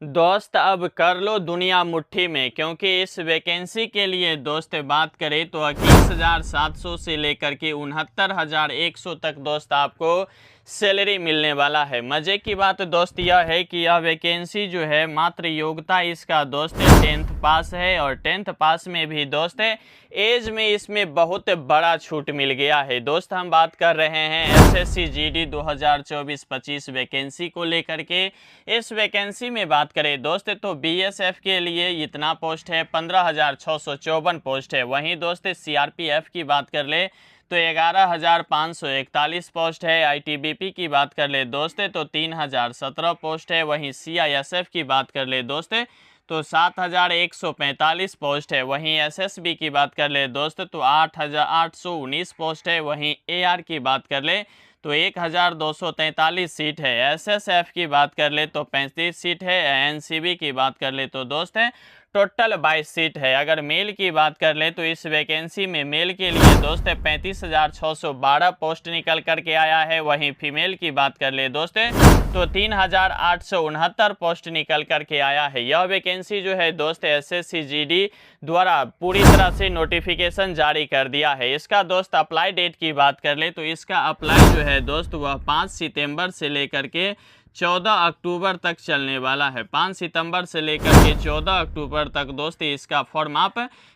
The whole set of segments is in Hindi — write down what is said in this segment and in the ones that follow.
दोस्त अब कर लो दुनिया मुट्ठी में, क्योंकि इस वैकेंसी के लिए दोस्त बात करें तो 21,700 से लेकर के 69,100 तक दोस्त आपको सैलरी मिलने वाला है। मज़े की बात दोस्त यह है कि यह वैकेंसी जो है मात्र योग्यता इसका दोस्त 10th पास है, और 10th पास में भी दोस्त एज में इसमें बहुत बड़ा छूट मिल गया है। दोस्त हम बात कर रहे हैं एसएससी जीडी 2024-25 वैकेंसी को लेकर के। इस वैकेंसी में बात करें दोस्त तो बीएसएफ के लिए इतना पोस्ट है, 15,654 पोस्ट है। वहीं दोस्त सीआरपीएफ की बात कर ले तो 11,541 पोस्ट है। आईटीबीपी की बात कर ले दोस्त तो 3,017 पोस्ट है। वहीं सीआईएसएफ की बात कर ले दोस्त तो 7,145 पोस्ट है। वहीं एसएसबी की बात कर ले दोस्त तो 8,819 पोस्ट है। वहीं एआर की बात कर ले तो 1,243 सीट है। एसएसएफ की बात कर ले तो 35 सीट है। एनसीबी की बात कर ले तो दोस्त है टोटल 22 सीट है। अगर मेल की बात कर ले तो इस वैकेंसी में मेल के लिए दोस्त 35,612 पोस्ट निकल करके आया है। वहीं फीमेल की बात कर ले दोस्त तो 3,869 पोस्ट निकल करके आया है। यह वैकेंसी जो है दोस्त एसएससी जीडी द्वारा पूरी तरह से नोटिफिकेशन जारी कर दिया है। इसका दोस्त अप्लाई डेट की बात कर ले तो इसका अप्लाई जो है दोस्त वह 5 सितंबर से लेकर के 14 अक्टूबर तक चलने वाला है। 5 सितंबर से लेकर के 14 अक्टूबर तक दोस्त इसका फॉर्म आप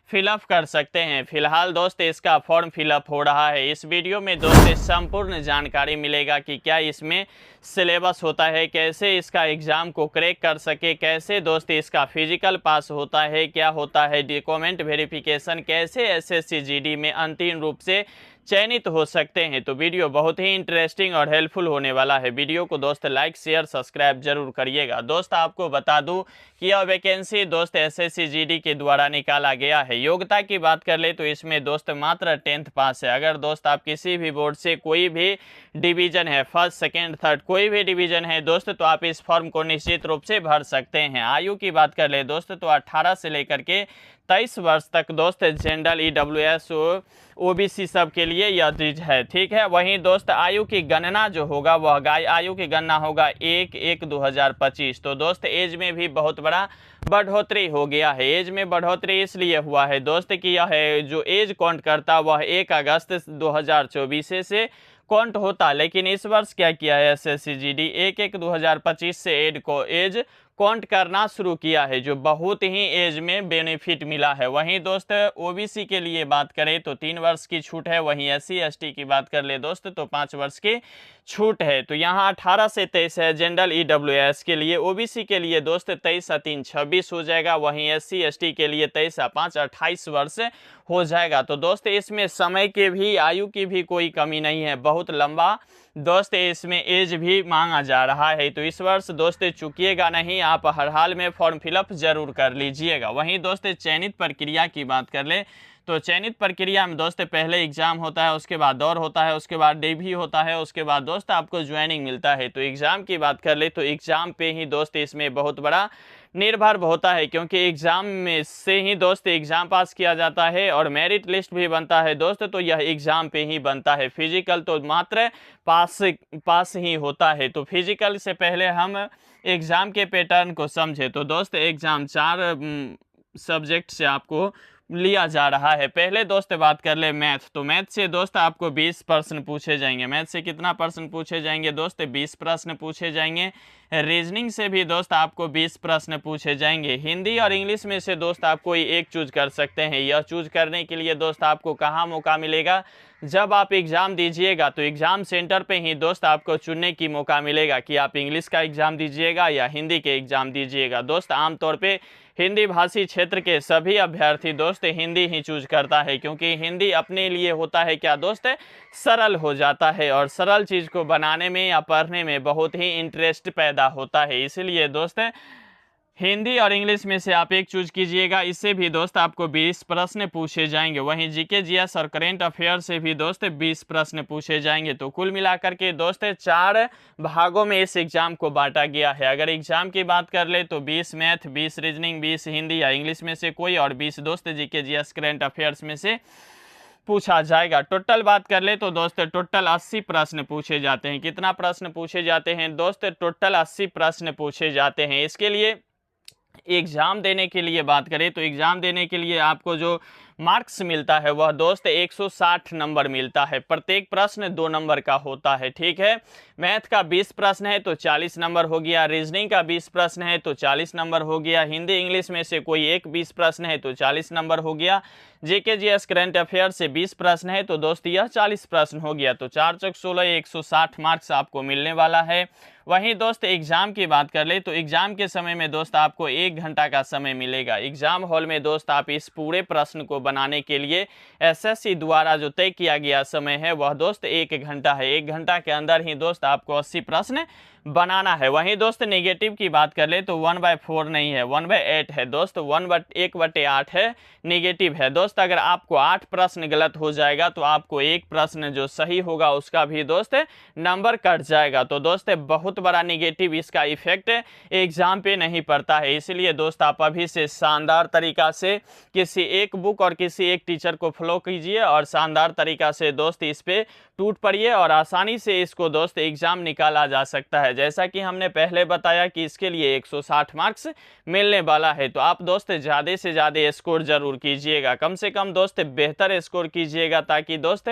फिलअप कर सकते हैं। फिलहाल दोस्त इसका फॉर्म फिलअप हो रहा है। इस वीडियो में दोस्त संपूर्ण जानकारी मिलेगा कि क्या इसमें सिलेबस होता है, कैसे इसका एग्ज़ाम को क्रैक कर सके, कैसे दोस्त इसका फिजिकल पास होता है, क्या होता है डॉक्यूमेंट वेरिफिकेशन, कैसे एसएससी जीडी में अंतिम रूप से चयनित हो सकते हैं। तो वीडियो बहुत ही इंटरेस्टिंग और हेल्पफुल होने वाला है। वीडियो को दोस्त लाइक शेयर सब्सक्राइब जरूर करिएगा। दोस्त आपको बता दूं कि यह वैकेंसी दोस्त एसएससी जीडी के द्वारा निकाला गया है। योग्यता की बात कर ले तो इसमें दोस्त मात्र 10th पास है। अगर दोस्त आप किसी भी बोर्ड से कोई भी डिवीजन है, फर्स्ट सेकेंड थर्ड कोई भी डिवीजन है दोस्त, तो आप इस फॉर्म को निश्चित रूप से भर सकते हैं। आयु की बात कर ले दोस्त तो 18 से लेकर के 23 वर्ष तक दोस्त जनरल ईडब्ल्यूएस ओबीसी सब के लिए यह चीज है, ठीक है। वहीं दोस्त आयु की गणना जो होगा वह आयु की गणना होगा 1/1/2025। तो दोस्त एज में भी बहुत बड़ा बढ़ोतरी हो गया है। एज में बढ़ोतरी इसलिए हुआ है दोस्त कि यह जो एज काउंट करता वह 1 अगस्त 2024 से काउंट होता, लेकिन इस वर्ष क्या किया है एसएससी जीडी 1/1/2025 से एज काउंट करना शुरू किया है, जो बहुत ही एज में बेनिफिट मिला है। वहीं दोस्त ओबीसी के लिए बात करें तो 3 वर्ष की छूट है। वहीं एससी एसटी की बात कर ले दोस्त तो 5 वर्ष की छूट है। तो यहाँ 18 से 23 है जनरल ईडब्ल्यूएस के लिए। ओबीसी के लिए दोस्त 23/3 26 हो जाएगा। वहीं एससी एसटी के लिए 23/5 28 वर्ष हो जाएगा। तो दोस्त इसमें समय के भी आयु की भी कोई कमी नहीं है, बहुत लंबा दोस्त इसमें एज भी मांगा जा रहा है। तो इस वर्ष दोस्त चुकिएगा नहीं, आप हर हाल में फॉर्म फिलअप जरूर कर लीजिएगा। वहीं दोस्त चयनित प्रक्रिया की बात कर ले तो चयनित प्रक्रिया में दोस्त पहले एग्ज़ाम होता है, उसके बाद दौर होता है, उसके बाद डेभी होता है, उसके बाद दोस्त आपको ज्वाइनिंग मिलता है। तो एग्ज़ाम की बात कर ले तो एग्ज़ाम पे ही दोस्त इसमें बहुत बड़ा निर्भर होता है, क्योंकि एग्ज़ाम में से ही दोस्त एग्ज़ाम पास किया जाता है और मेरिट लिस्ट भी बनता है दोस्त, तो यह एग्ज़ाम पे ही बनता है। फिजिकल तो मात्र पास ही होता है। तो फिजिकल से पहले हम एग्ज़ाम के पैटर्न को समझे तो दोस्त एग्ज़ाम 4 सब्जेक्ट से आपको लिया जा रहा है। पहले दोस्त बात कर ले मैथ, तो मैथ से दोस्त आपको 20 प्रश्न पूछे जाएंगे। मैथ से कितना प्रश्न पूछे जाएंगे दोस्त 20 प्रश्न पूछे जाएंगे। रीजनिंग से भी दोस्त आपको 20 प्रश्न पूछे जाएंगे। हिंदी और इंग्लिश में से दोस्त आप कोई एक चूज कर सकते हैं। यह चूज करने के लिए दोस्त आपको कहाँ मौका मिलेगा, जब आप एग्ज़ाम दीजिएगा तो एग्ज़ाम सेंटर पे ही दोस्त आपको चुनने की मौका मिलेगा कि आप इंग्लिश का एग्ज़ाम दीजिएगा या हिंदी के एग्ज़ाम दीजिएगा। दोस्त आमतौर पे हिंदी भाषी क्षेत्र के सभी अभ्यर्थी दोस्त हिंदी ही चूज करता है, क्योंकि हिंदी अपने लिए होता है क्या दोस्त सरल हो जाता है, और सरल चीज़ को बनाने में या पढ़ने में बहुत ही इंटरेस्ट पैदा होता है। इसलिए दोस्त हिंदी और इंग्लिश में से आप एक चूज कीजिएगा। इससे भी दोस्त आपको 20 प्रश्न पूछे जाएंगे। वहीं जीके जीएस और करेंट अफेयर से भी दोस्त 20 प्रश्न पूछे जाएंगे। तो कुल मिलाकर के दोस्त 4 भागों में इस एग्ज़ाम को बांटा गया है। अगर एग्ज़ाम की बात कर ले तो 20 मैथ, 20 रीजनिंग, 20 हिंदी या इंग्लिश में से कोई, और 20 दोस्त जीके जीएस करेंट अफेयर्स में से पूछा जाएगा। टोटल बात कर ले तो दोस्त टोटल 80 प्रश्न पूछे जाते हैं। कितना प्रश्न पूछे जाते हैं दोस्त? टोटल 80 प्रश्न पूछे जाते हैं। इसके लिए एग्ज़ाम देने के लिए बात करें तो एग्ज़ाम देने के लिए आपको जो मार्क्स मिलता है वह दोस्त 160 नंबर मिलता है। प्रत्येक प्रश्न 2 नंबर का होता है, ठीक है। मैथ का 20 प्रश्न है तो 40 नंबर हो गया, रीजनिंग का 20 प्रश्न है तो 40 नंबर हो गया, हिंदी इंग्लिश में से कोई एक 20 प्रश्न है तो 40 नंबर हो गया, जीके जीएस करंट अफेयर से 20 प्रश्न है तो दोस्त यह 40 प्रश्न हो गया। तो 4 चौक 16 160 मार्क्स आपको मिलने वाला है। वहीं दोस्त एग्ज़ाम की बात कर ले तो एग्ज़ाम के समय में दोस्त आपको 1 घंटा का समय मिलेगा। एग्ज़ाम हॉल में दोस्त आप इस पूरे प्रश्न को बनाने के लिए एसएससी द्वारा जो तय किया गया समय है वह दोस्त 1 घंटा है। 1 घंटा के अंदर ही दोस्त आपको 80 प्रश्न बनाना है। वहीं दोस्त नेगेटिव की बात कर ले तो 1/4 नहीं है, 1/8 है दोस्त, 1/8 है, नेगेटिव है दोस्त। अगर आपको 8 प्रश्न गलत हो जाएगा तो आपको एक प्रश्न जो सही होगा उसका भी दोस्त नंबर कट जाएगा। तो दोस्त बहुत बड़ा नेगेटिव इसका इफेक्ट एग्जाम पे नहीं पड़ता है। इसलिए दोस्त आप अभी से शानदार तरीका से किसी एक बुक और किसी एक टीचर को फॉलो कीजिए और शानदार तरीका से दोस्त इस पे टूट पड़िए और आसानी से इसको दोस्त एग्जाम निकाला जा सकता है। जैसा कि हमने पहले बताया कि इसके लिए 160 मार्क्स मिलने वाला है, तो आप दोस्त ज़्यादा से ज़्यादा स्कोर जरूर कीजिएगा, कम से कम दोस्त बेहतर स्कोर कीजिएगा, ताकि दोस्त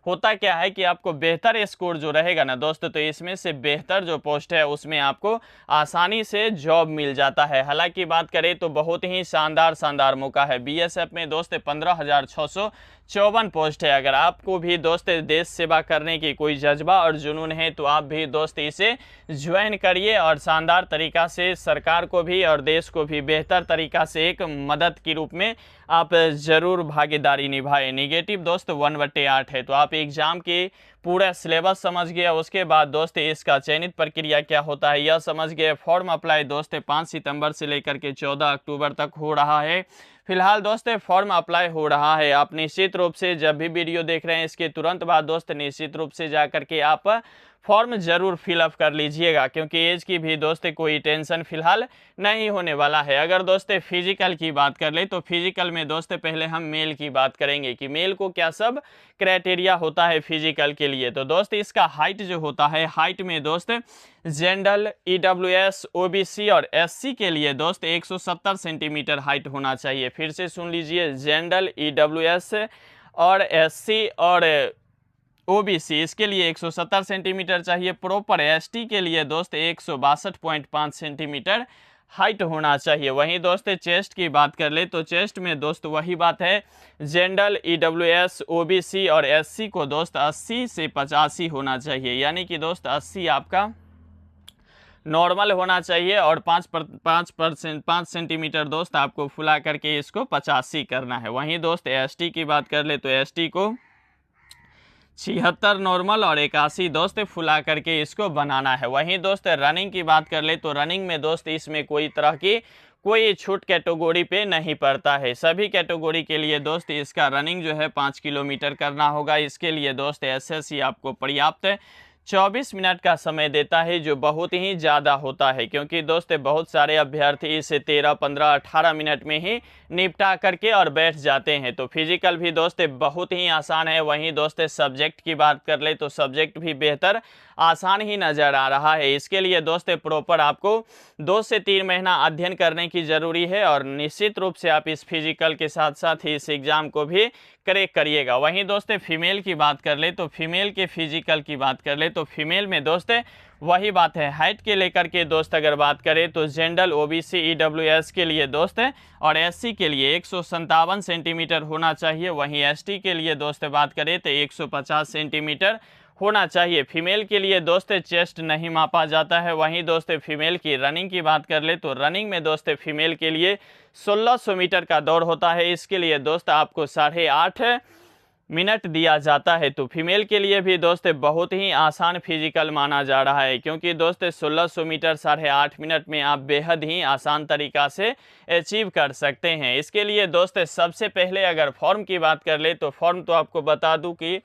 होता क्या है कि आपको बेहतर स्कोर जो रहेगा ना दोस्त तो इसमें से बेहतर जो पोस्ट है उसमें आपको आसानी से जॉब मिल जाता है। हालांकि बात करें तो बहुत ही शानदार मौका है। बीएसएफ में दोस्त 15,654 पोस्ट है। अगर आपको भी दोस्त देश सेवा करने की कोई जज्बा और जुनून है तो आप भी दोस्त इसे ज्वाइन करिए और शानदार तरीका से सरकार को भी और देश को भी बेहतर तरीका से एक मदद के रूप में आप ज़रूर भागीदारी निभाएं। नेगेटिव दोस्त 1/8 है। तो आप एग्ज़ाम के पूरा सिलेबस समझ गए, उसके बाद दोस्त इसका चयनित प्रक्रिया क्या होता है यह समझ गए। फॉर्म अप्लाई दोस्त 5 सितंबर से लेकर के 14 अक्टूबर तक हो रहा है। फिलहाल दोस्त फॉर्म अप्लाई हो रहा है। आप निश्चित रूप से जब भी वीडियो देख रहे हैं इसके तुरंत बाद दोस्त निश्चित रूप से जा करके आप फॉर्म जरूर फिलअप कर लीजिएगा, क्योंकि एज की भी दोस्त कोई टेंशन फिलहाल नहीं होने वाला है। अगर दोस्त फिजिकल की बात कर ले तो फिजिकल में दोस्त पहले हम मेल की बात करेंगे कि मेल को क्या सब क्राइटेरिया होता है फिजिकल के लिए। तो दोस्त इसका हाइट जो होता है, हाइट में दोस्त जनरल, ईडब्ल्यूएस, ओबीसी और एससी के लिए दोस्त 170 सेंटीमीटर हाइट होना चाहिए। फिर से सुन लीजिए, जनरल, ईडब्ल्यूएस और एससी और ओबीसी इसके लिए 170 सेंटीमीटर चाहिए। प्रॉपर एसटी के लिए दोस्त 162.5 सेंटीमीटर हाइट होना चाहिए। वहीं दोस्त चेस्ट की बात कर ले तो चेस्ट में दोस्त वही बात है, जनरल, ईडब्ल्यूएस, ओबीसी और एससी को दोस्त 80 से 85 होना चाहिए, यानी कि दोस्त 80 आपका नॉर्मल होना चाहिए और 5 सेंटीमीटर दोस्त आपको फुला करके इसको 85 करना है। वहीं दोस्त एसटी की बात कर ले तो एसटी को 76 नॉर्मल और 81 दोस्त फुला करके इसको बनाना है। वहीं दोस्त रनिंग की बात कर ले तो रनिंग में दोस्त इसमें कोई तरह की कोई छूट कैटेगरी पे नहीं पड़ता है। सभी कैटेगरी के लिए दोस्त इसका रनिंग जो है 5 किलोमीटर करना होगा। इसके लिए दोस्त एसएससी आपको पर्याप्त 24 मिनट का समय देता है, जो बहुत ही ज़्यादा होता है, क्योंकि दोस्त बहुत सारे अभ्यर्थी इसे 13, 15, 18 मिनट में ही निपटा करके और बैठ जाते हैं। तो फिजिकल भी दोस्त बहुत ही आसान है। वहीं दोस्त सब्जेक्ट की बात कर ले तो सब्जेक्ट भी बेहतर आसान ही नज़र आ रहा है। इसके लिए दोस्त प्रॉपर आपको 2 से 3 महीना अध्ययन करने की ज़रूरी है और निश्चित रूप से आप इस फिजिकल के साथ साथ ही इस एग्ज़ाम को भी क्रैक करिएगा। वहीं दोस्त फीमेल की बात कर ले तो फीमेल के फिजिकल की बात कर ले तो फीमेल में दोस्त वही बात है, हाइट के लेकर के दोस्त अगर बात करें तो जनरल, ओबीसी, ईडब्ल्यूएस के लिए दोस्त और एससी के लिए 157 सेंटीमीटर होना चाहिए। वहीं एसटी के लिए दोस्त बात करें तो 150 सेंटीमीटर होना चाहिए। फीमेल के लिए दोस्त चेस्ट नहीं मापा जाता है। वहीं दोस्त फीमेल की रनिंग की बात कर ले तो रनिंग में दोस्त फीमेल के लिए 1600 मीटर का दौड़ होता है। इसके लिए दोस्त आपको 8.5 मिनट दिया जाता है। तो फीमेल के लिए भी दोस्त बहुत ही आसान फिजिकल माना जा रहा है, क्योंकि दोस्त 1600 मीटर 8.5 मिनट में आप बेहद ही आसान तरीका से अचीव कर सकते हैं। इसके लिए दोस्त सबसे पहले अगर फॉर्म की बात कर ले तो फॉर्म तो आपको बता दूं कि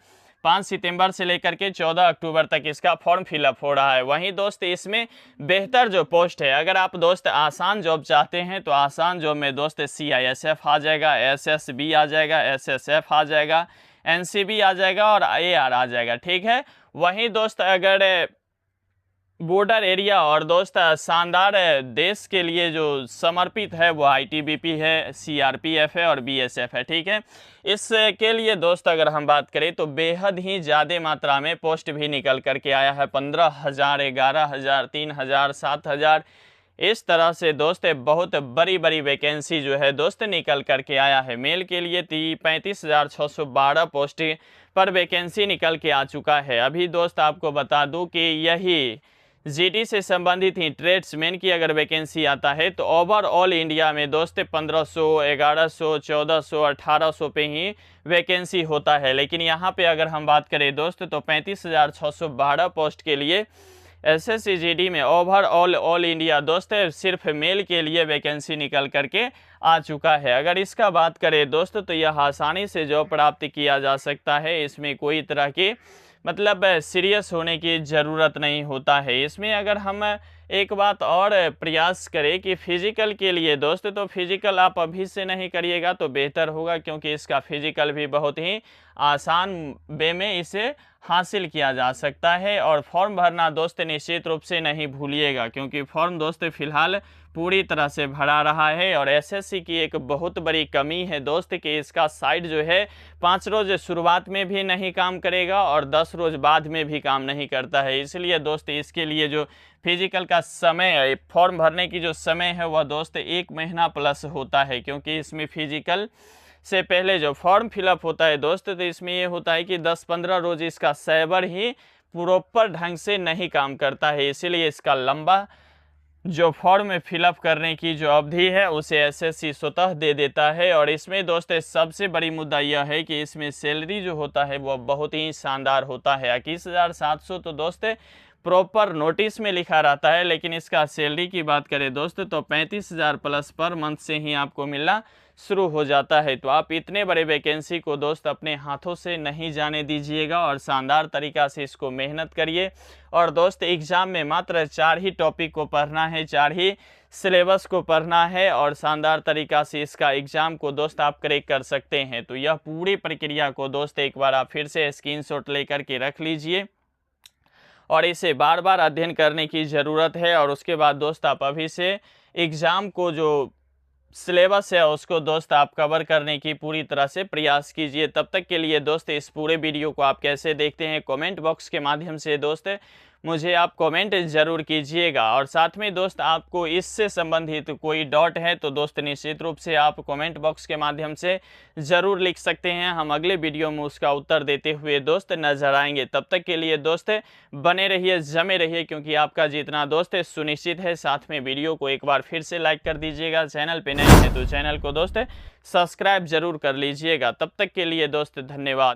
5 सितंबर से लेकर के 14 अक्टूबर तक इसका फॉर्म फिलअप हो रहा है। वहीं दोस्त इसमें बेहतर जो पोस्ट है, अगर आप दोस्त आसान जॉब चाहते हैं तो आसान जॉब में दोस्त CISF आ जाएगा, SSB आ जाएगा, SSF आ जाएगा, NCB आ जाएगा और AR आ जाएगा, ठीक है। वहीं दोस्त अगर बॉर्डर एरिया और दोस्त शानदार देश के लिए जो समर्पित है वो आईटीबीपी है, सीआरपीएफ है और बीएसएफ है। ठीक है, इसके लिए दोस्त अगर हम बात करें तो बेहद ही ज़्यादा मात्रा में पोस्ट भी निकल करके आया है। 15,000, 11,000, 3,000, 7,000, इस तरह से दोस्त बहुत बड़ी बड़ी वैकेंसी जो है दोस्त निकल करके आया है। मेल के लिए 35,612 पोस्ट पर वैकेंसी निकल के आ चुका है। अभी दोस्त आपको बता दूं कि यही जीडी से संबंधित ही ट्रेड्समैन की अगर वैकेंसी आता है तो ओवरऑल इंडिया में दोस्त 1500, 1100, 1400, 1800 पे ही वैकेंसी होता है। लेकिन यहाँ पे अगर हम बात करें दोस्त तो 35,612 पोस्ट के लिए एसएससी जीडी में ओवरऑल ऑल इंडिया दोस्त सिर्फ मेल के लिए वैकेंसी निकल करके आ चुका है। अगर इसका बात करें दोस्त तो यह आसानी से जॉब प्राप्त किया जा सकता है। इसमें कोई तरह की मतलब सीरियस होने की ज़रूरत नहीं होता है। इसमें अगर हम एक बात और प्रयास करें कि फिजिकल के लिए दोस्त, तो फिजिकल आप अभी से नहीं करिएगा तो बेहतर होगा, क्योंकि इसका फिजिकल भी बहुत ही आसान वे में इसे हासिल किया जा सकता है। और फॉर्म भरना दोस्त निश्चित रूप से नहीं भूलिएगा, क्योंकि फॉर्म दोस्त फिलहाल पूरी तरह से भरा रहा है। और एसएससी की एक बहुत बड़ी कमी है दोस्त कि इसका साइट जो है 5 रोज़ शुरुआत में भी नहीं काम करेगा और 10 रोज़ बाद में भी काम नहीं करता है। इसलिए दोस्त इसके लिए जो फिजिकल का समय, फॉर्म भरने की जो समय है वह दोस्त 1 महीना प्लस होता है, क्योंकि इसमें फिजिकल से पहले जो फॉर्म फिलअप होता है दोस्त तो इसमें ये होता है कि 10-15 रोज़ इसका सर्वर ही प्रॉपर ढंग से नहीं काम करता है। इसीलिए इसका लंबा जो फॉर्म फिलअप करने की जो अवधि है उसे एसएससी स्वतः दे देता है। और इसमें दोस्त सबसे बड़ी मुद्दा यह है कि इसमें सैलरी जो होता है वह बहुत ही शानदार होता है। 21,700 तो दोस्त प्रॉपर नोटिस में लिखा रहता है, लेकिन इसका सैलरी की बात करें दोस्त तो 35,000 प्लस पर मंथ से ही आपको मिलना शुरू हो जाता है। तो आप इतने बड़े वैकेंसी को दोस्त अपने हाथों से नहीं जाने दीजिएगा और शानदार तरीक़ा से इसको मेहनत करिए। और दोस्त एग्ज़ाम में मात्र 4 ही टॉपिक को पढ़ना है, 4 ही सिलेबस को पढ़ना है और शानदार तरीक़ा से इसका एग्ज़ाम को दोस्त आप क्रैक कर सकते हैं। तो यह पूरी प्रक्रिया को दोस्त एक बार आप फिर से स्क्रीनशॉट लेकर के रख लीजिए और इसे बार बार अध्ययन करने की ज़रूरत है। और उसके बाद दोस्त आप अभी से एग्ज़ाम को जो सिलेबस है उसको दोस्त आप कवर करने की पूरी तरह से प्रयास कीजिए। तब तक के लिए दोस्त इस पूरे वीडियो को आप कैसे देखते हैं कमेंट बॉक्स के माध्यम से दोस्त मुझे आप कमेंट ज़रूर कीजिएगा। और साथ में दोस्त आपको इससे संबंधित कोई डाउट है तो दोस्त निश्चित रूप से आप कमेंट बॉक्स के माध्यम से ज़रूर लिख सकते हैं। हम अगले वीडियो में उसका उत्तर देते हुए दोस्त नज़र आएंगे। तब तक के लिए दोस्त बने रहिए, जमे रहिए, क्योंकि आपका जीतना दोस्त सुनिश्चित है। साथ में वीडियो को एक बार फिर से लाइक कर दीजिएगा। चैनल पे नए हैं तो चैनल को दोस्त सब्सक्राइब जरूर कर लीजिएगा। तब तक के लिए दोस्त धन्यवाद।